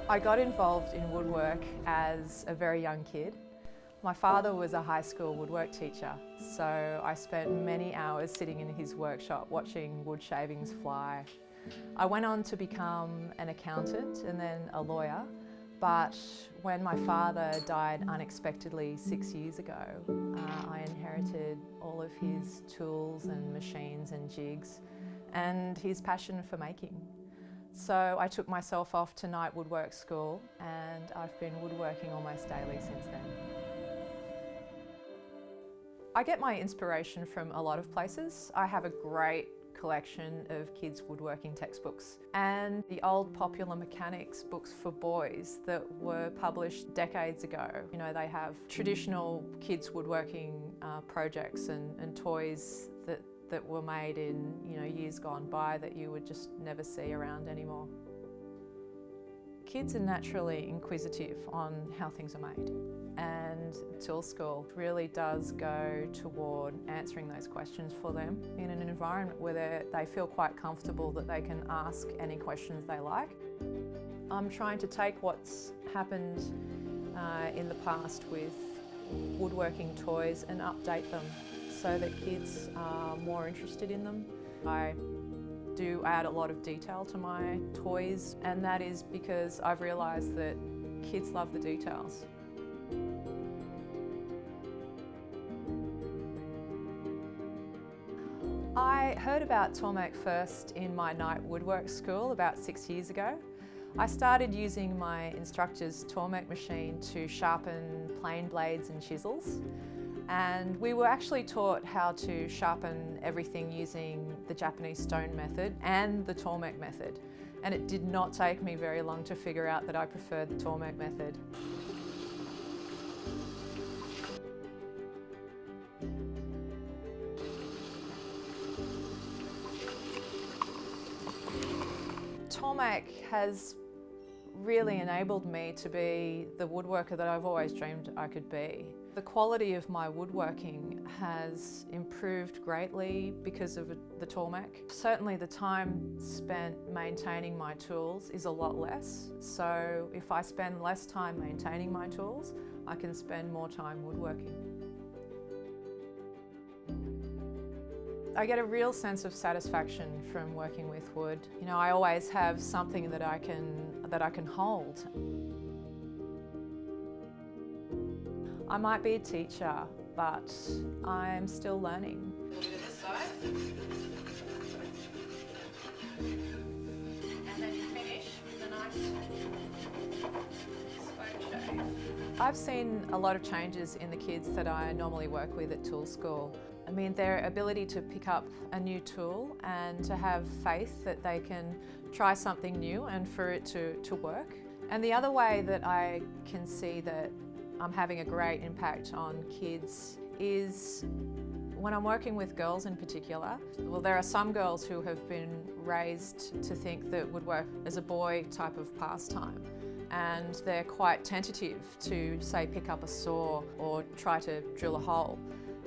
I got involved in woodwork as a very young kid. My father was a high school woodwork teacher, so I spent many hours sitting in his workshop watching wood shavings fly. I went on to become an accountant and then a lawyer, but when my father died unexpectedly 6 years ago, I inherited all of his tools and machines and jigs and his passion for making. So I took myself off to night woodwork school and I've been woodworking almost daily since then. I get my inspiration from a lot of places. I have a great collection of kids' woodworking textbooks and the old Popular Mechanics books for boys that were published decades ago. You know, they have traditional kids' woodworking projects and toys that were made in years gone by that you would just never see around anymore. Kids are naturally inquisitive on how things are made, and Tool School really does go toward answering those questions for them in an environment where they feel quite comfortable that they can ask any questions they like. I'm trying to take what's happened in the past with woodworking toys and update them so that kids are more interested in them. I do add a lot of detail to my toys, and that is because I've realised that kids love the details. I heard about Tormek first in my night woodwork school about 6 years ago. I started using my instructor's Tormek machine to sharpen plane blades and chisels. And we were actually taught how to sharpen everything using the Japanese stone method and the Tormek method. And it did not take me very long to figure out that I preferred the Tormek method. Tormek has really enabled me to be the woodworker that I've always dreamed I could be. The quality of my woodworking has improved greatly because of the Tormek. Certainly the time spent maintaining my tools is a lot less, so if I spend less time maintaining my tools, I can spend more time woodworking. I get a real sense of satisfaction from working with wood. You know, I always have something that I can hold. I might be a teacher, but I'm still learning. A little bit of this side. And then you finish with a nice spoke shave. I've seen a lot of changes in the kids that I normally work with at Tool School. I mean, their ability to pick up a new tool and to have faith that they can try something new and for it to work. And the other way that I can see that I'm having a great impact on kids is when I'm working with girls in particular. Well, there are some girls who have been raised to think that woodwork is a boy type of pastime, and they're quite tentative to, say, pick up a saw or try to drill a hole.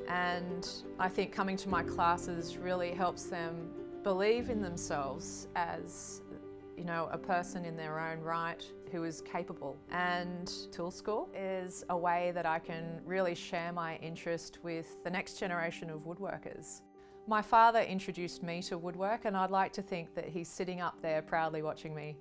And I think coming to my classes really helps them believe in themselves as, you know, a person in their own right who is capable. And Tool School is a way that I can really share my interest with the next generation of woodworkers. My father introduced me to woodwork, and I'd like to think that he's sitting up there proudly watching me.